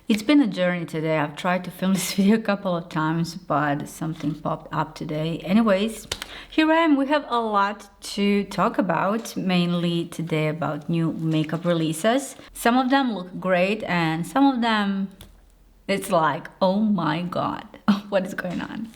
It's been a journey today. I've tried to film this video a couple of times, but something popped up today. Anyways, here I am. We have a lot to talk about, mainly today about new makeup releases. Some of them look great and some of them, it's like, oh my god, what is going on?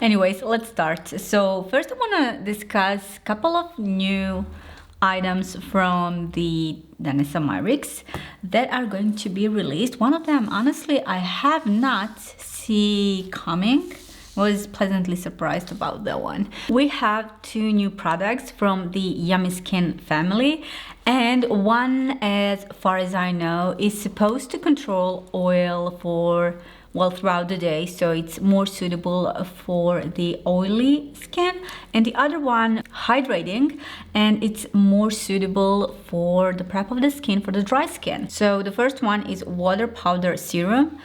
Anyways, let's start. So first I want to discuss a couple of new items from the Danessa Myricks that are going to be released. One of them, honestly, I have not seen coming. Was pleasantly surprised about that one. We have two new products from the Yummy Skin family, and one, as far as I know, is supposed to control oil for throughout the day, so it's more suitable for the oily skin, and the other one hydrating, and it's more suitable for the prep of the skin for the dry skin. So the first one is water powder serum,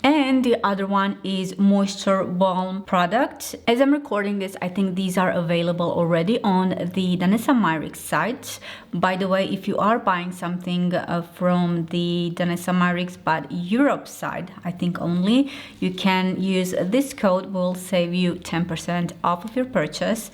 and the other one is moisture balm product. As I'm recording this, I think these are available already on the Danessa Myricks site. By the way, if you are buying something from the Danessa Myricks but Europe side, I think only, you can use this code, will save you 10% off of your purchase.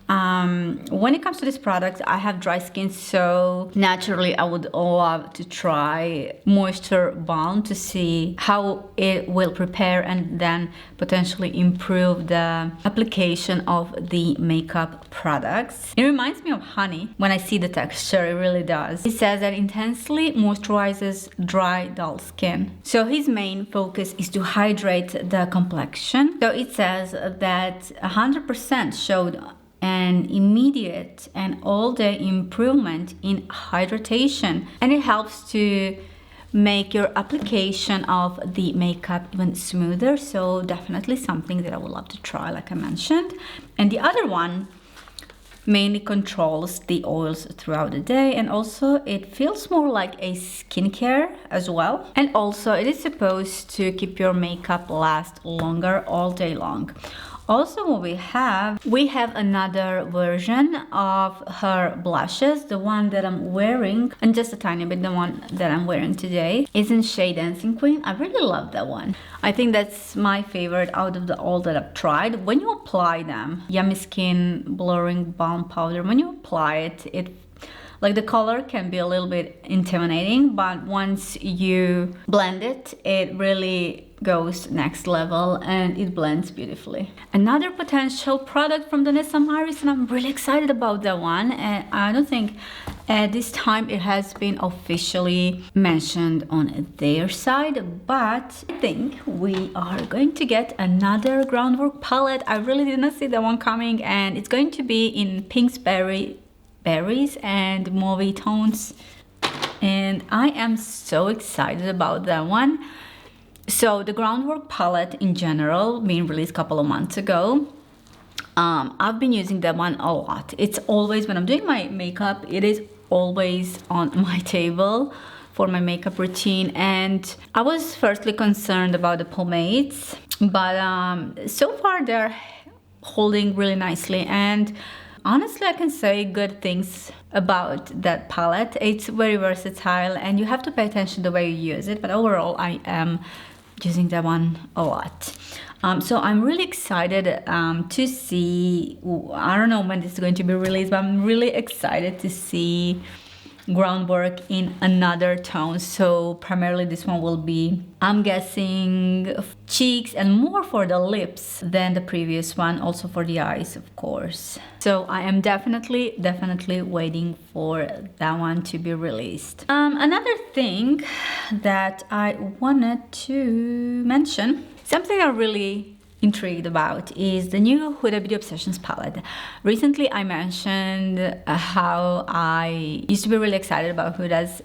When it comes to this product, I have dry skin, so naturally I would love to try moisture balm to see how it will prepare and then potentially improve the application of the makeup products. It reminds me of honey when I see the texture, it really does. It says that intensely moisturizes dry, dull skin. So his main focus is to hydrate the complexion. So it says that 100% showed an immediate and all-day improvement in hydration, and it helps to make your application of the makeup even smoother. So definitely something that I would love to try, like I mentioned. And the other one mainly controls the oils throughout the day, and also it feels more like a skincare as well, and also it is supposed to keep your makeup last longer all day long. Also, what we have another version of her blushes. The one that I'm wearing, and just a tiny bit, the one that I'm wearing today, is in shade Dancing Queen. I really love that one. I think that's my favorite out of all that I've tried. When you apply them, Yummy Skin Blurring Balm Powder, when you apply it like the color can be a little bit intimidating, but once you blend it, it really goes next level and it blends beautifully. Another potential product from Danessa Myricks, and I'm really excited about that one. And I don't think at this time it has been officially mentioned on their side, but I think we are going to get another Groundwork palette. I really did not see that one coming, and it's going to be in pinks, berries and mauve tones, and I am so excited about that one. So the Groundwork palette in general being released a couple of months ago, I've been using that one a lot. It's always, when I'm doing my makeup, it is always on my table for my makeup routine. And I was firstly concerned about the pomades, but so far they're holding really nicely, and honestly, I can say good things about that palette. It's very versatile and you have to pay attention to the way you use it, but overall I am using that one a lot. So I'm really excited to see, I don't know when this is going to be released, but I'm really excited to see Groundwork in another tone. So primarily this one will be, I'm guessing, cheeks and more for the lips than the previous one, also for the eyes, of course. So I am definitely waiting for that one to be released. Another thing that I wanted to mention, something I really intrigued about, is the new Huda Beauty Obsessions palette. Recently I mentioned how I used to be really excited about Huda's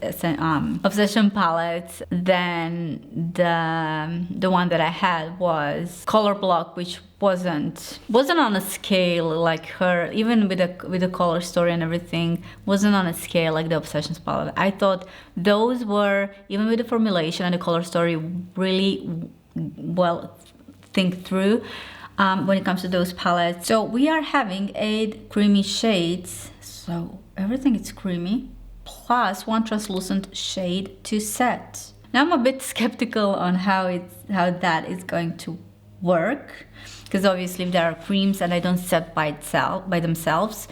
Obsession palette. Then the one that I had was Color Block, which wasn't on a scale like her, even with the color story and everything, wasn't on a scale like the Obsessions palette. I thought those were, even with the formulation and the color story, really well think through when it comes to those palettes. So we are having 8 creamy shades, so everything is creamy, plus one translucent shade to set. Now I'm a bit skeptical on how that is going to work, because obviously if there are creams and they don't set by themselves,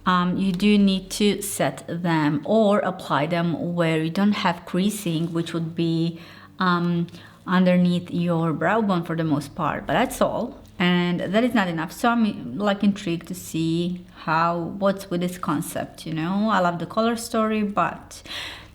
you do need to set them or apply them where you don't have creasing, which would be underneath your brow bone for the most part, but that's all. And that is not enough. So I'm like intrigued to see what's with this concept, you know. I love the color story, but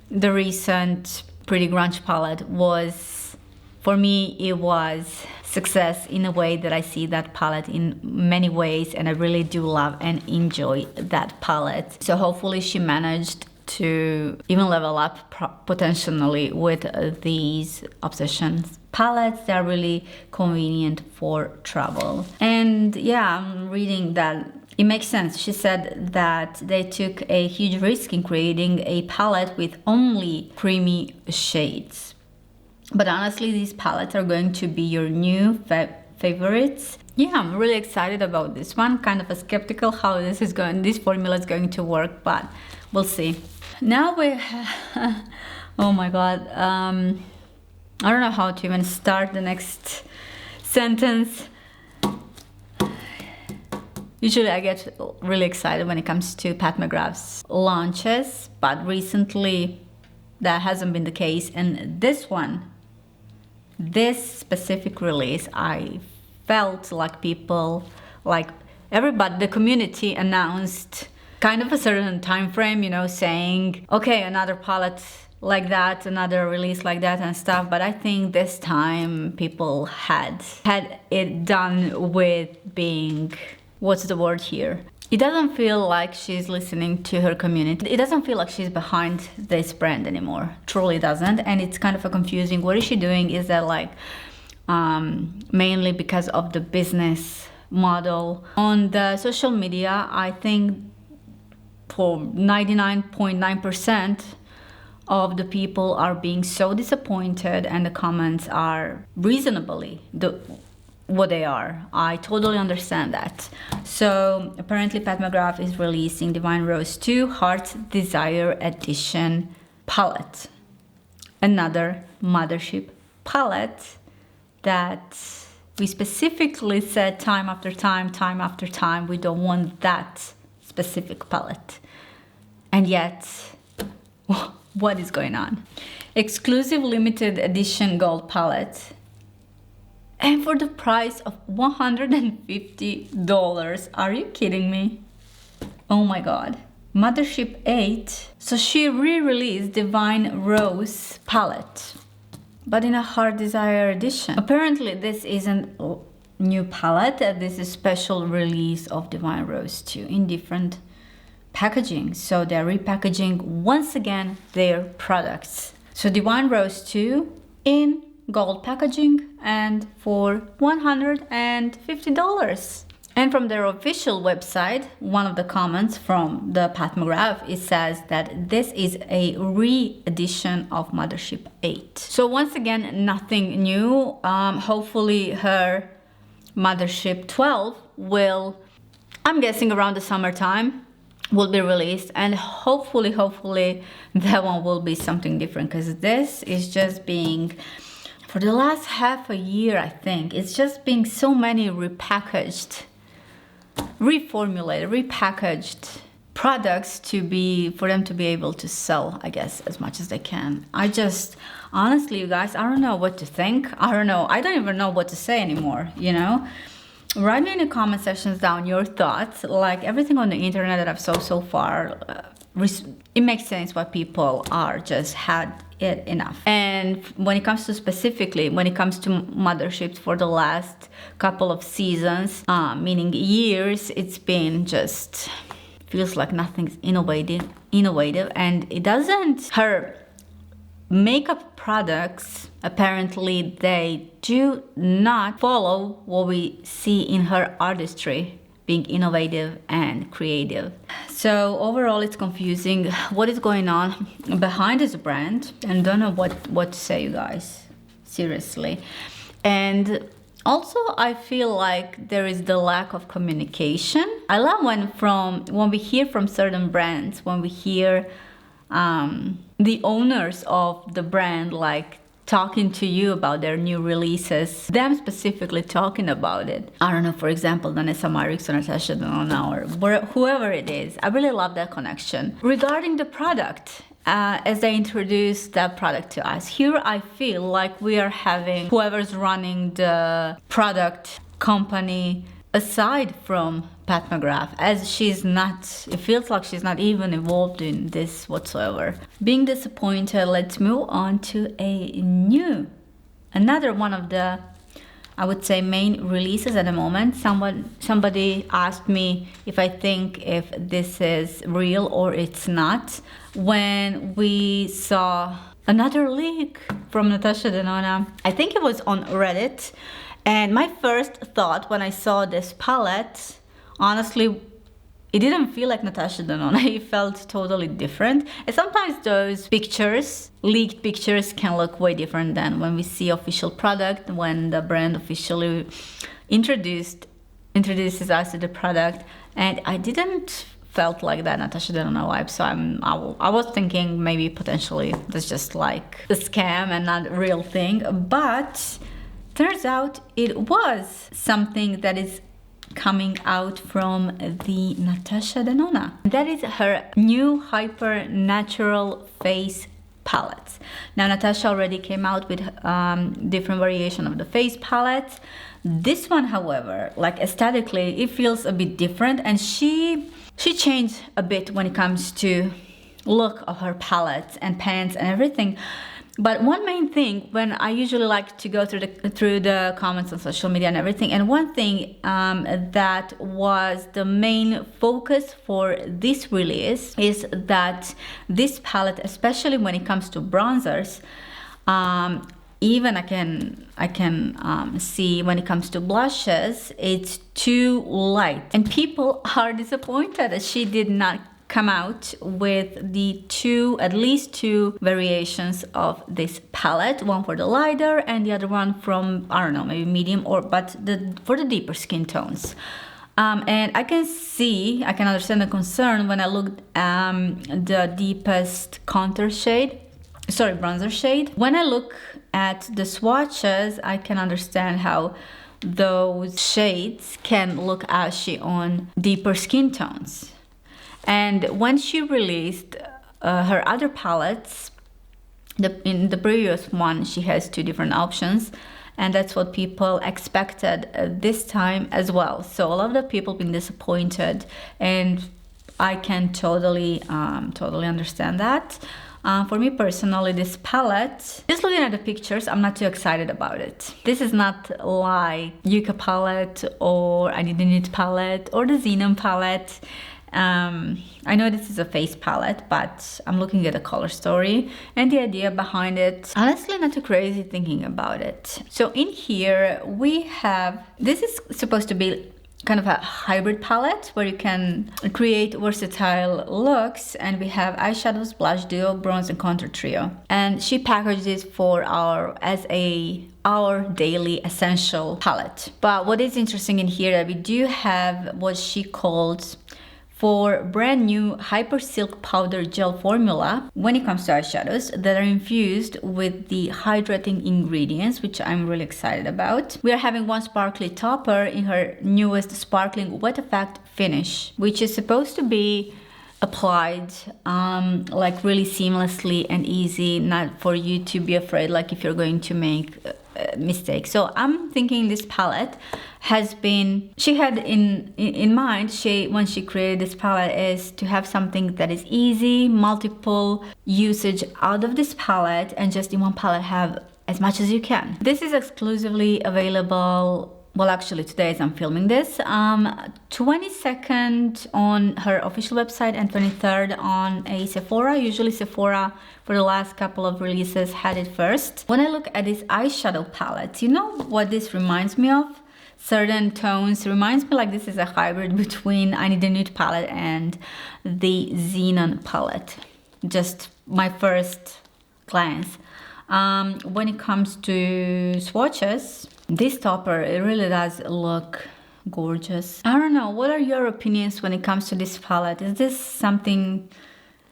the recent Pretty Grunge palette was, for me, it was success in a way that I see that palette in many ways, and I really do love and enjoy that palette. So hopefully she managed to even level up potentially with these Obsessions palettes. They're really convenient for travel. And yeah, I'm reading that it makes sense. She said that they took a huge risk in creating a palette with only creamy shades. But honestly, these palettes are going to be your new favorites. Yeah, I'm really excited about this one. Kind of skeptical how this formula is going to work, but we'll see. Now oh my god, I don't know how to even start the next sentence. Usually I get really excited when it comes to Pat McGrath's launches, but recently that hasn't been the case. And this specific release, I felt like everybody, the community announced kind of a certain time frame, you know, saying, okay, another palette like that, another release like that and stuff. But I think this time people had it done with being, what's the word here? It doesn't feel like she's listening to her community. It doesn't feel like she's behind this brand anymore. Truly doesn't. And it's kind of a confusing. What is she doing? Is that like mainly because of the business model? On the social media, I think for 99.9% of the people are being so disappointed, and the comments are reasonably what they are. I totally understand that. So apparently Pat McGrath is releasing Divine Rose 2 Heart's Desire Edition palette. Another Mothership palette that we specifically said time after time, we don't want that specific palette. And yet, what is going on? Exclusive limited edition gold palette. And for the price of $150. Are you kidding me? Oh my god. Mothership XIII. So she re-released Divine Rose palette, but in a Heart Desire edition. Apparently this isn't a new palette. This is a special release of Divine Rose 2 in different packaging. So they're repackaging once again their products. So Divine Rose 2 in gold packaging and for $150. And from their official website, one of the comments from the Pat McGrath, it says that this is a re-edition of Mothership XIII. So once again, nothing new. Hopefully her Mothership XII will, I'm guessing around the summertime, will be released, and hopefully that one will be something different, because this is just being, for the last half a year, I think, it's just being so many repackaged, reformulated, repackaged products for them to be able to sell, I guess, as much as they can. Honestly, you guys, I don't know what to think. I don't even know what to say anymore, you know? Write me in the comment sections down your thoughts. Like everything on the internet that I've saw so far, it makes sense why people are just had it enough. And when it comes to motherships for the last couple of seasons, meaning years, it's been just, feels like nothing's innovative, and it doesn't. Her makeup products, apparently they do not follow what we see in her artistry, being innovative and creative. So overall it's confusing what is going on behind this brand, and don't know what to say, you guys, seriously. And also I feel like there is the lack of communication. I love when we hear from certain brands, when we hear the owners of the brand like talking to you about their new releases, them specifically talking about it. I don't know, for example, Danessa Myricks or Natasha Denona or whoever it is. I really love that connection. Regarding the product, as they introduce that product to us, here I feel like we are having whoever's running the product company aside from Pat McGrath, as she's not, it feels like she's not even involved in this whatsoever. Being disappointed, let's move on to another one of the, I would say, main releases at the moment. Somebody asked me if I think if this is real or it's not, when we saw another leak from Natasha Denona. I think it was on Reddit, and my first thought when I saw this palette, honestly, it didn't feel like Natasha Denona. It felt totally different. And sometimes those pictures, leaked pictures, can look way different than when we see official product, when the brand officially introduces us to the product. And I didn't felt like that Natasha Denona vibe. So I was thinking maybe potentially that's just like a scam and not a real thing. But turns out it was something that is coming out from the Natasha Denona. That is her new Hyper Natural Face Palette. Now Natasha already came out with different variation of the face palette. This one, however, like aesthetically, it feels a bit different, and she changed a bit when it comes to look of her palette and pants and everything. But one main thing, when I usually like to go through the comments on social media and everything, and one thing that was the main focus for this release is that this palette, especially when it comes to bronzers, even I can see when it comes to blushes, it's too light, and people are disappointed that she did not come out with at least two variations of this palette, one for the lighter and the other one from, I don't know, maybe medium, but for the deeper skin tones. And I can understand the concern when I looked the deepest bronzer shade. When I look at the swatches, I can understand how those shades can look ashy on deeper skin tones. And when she released her other palettes, in the previous one, she has two different options, and that's what people expected this time as well. So a lot of the people been disappointed, and I can totally understand that. For me personally, this palette, just looking at the pictures, I'm not too excited about it. This is not like Yucca palette or I Need a Nude palette or the Xenon palette. I know this is a face palette, but I'm looking at the color story and the idea behind it. Honestly, not too crazy thinking about it. So in here we have, this is supposed to be kind of a hybrid palette where you can create versatile looks, and we have eyeshadows, blush duo, bronze and contour trio. And she packaged this for our daily essential palette. But what is interesting in here that we do have what she called for brand new Hyper Silk Powder Gel formula when it comes to eyeshadows that are infused with the hydrating ingredients, which I'm really excited about. We are having one sparkly topper in her newest sparkling wet effect finish, which is supposed to be applied like really seamlessly and easy, not for you to be afraid like if you're going to make a mistake. So I'm thinking this palette has been, she had in mind, when she created this palette, is to have something that is easy, multiple usage out of this palette, and just in one palette have as much as you can. This is exclusively available, well actually today as I'm filming this, 22nd on her official website and 23rd on a Sephora. Usually Sephora for the last couple of releases had it first. When I look at this eyeshadow palette, you know what this reminds me of? Certain tones, reminds me like this is a hybrid between I Need a Nude palette and the Xenon palette. Just my first glance. When it comes to swatches, this topper, it really does look gorgeous. I don't know, what are your opinions when it comes to this palette? Is this something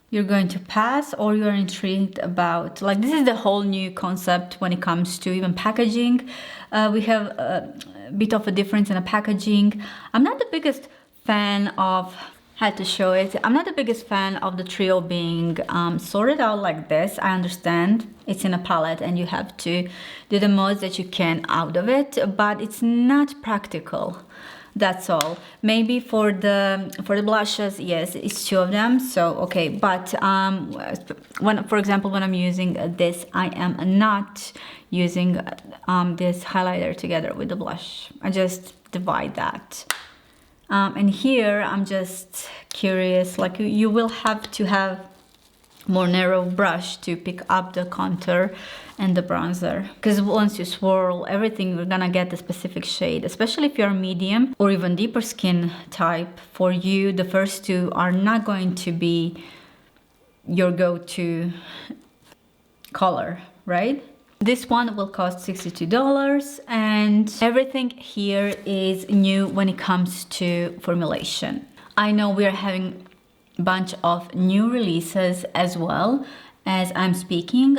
you're going to pass, or you're intrigued about. Like, this is the whole new concept when it comes to even packaging. We have a bit of a difference in the packaging. I'm not the biggest fan of, had to show it, I'm not the biggest fan of the trio being sorted out like this. I understand it's in a palette and you have to do the most that you can out of it, but it's not practical. That's all. Maybe for the blushes, yes, it's 2 of them, so okay. But when, for example, when I'm using this, I am not using this highlighter together with the blush. I just divide that. And here I'm just curious, like you will have to have more narrow brush to pick up the contour and the bronzer, because once you swirl everything, you're gonna get the specific shade, especially if you're medium or even deeper skin type. For you, the first 2 are not going to be your go-to color, right? This one will cost $62, and everything here is new when it comes to formulation. I know we are having bunch of new releases as well as I'm speaking.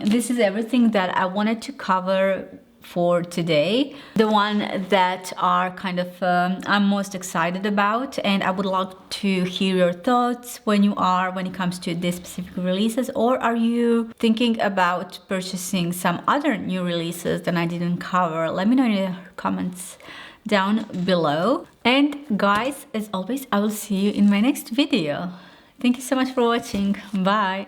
This is everything that I wanted to cover for today. The one that are kind of I'm most excited about, and I would love to hear your thoughts when it comes to these specific releases, or are you thinking about purchasing some other new releases that I didn't cover? Let me know in the comments down below. And guys, as always, I will see you in my next video. Thank you so much for watching. Bye.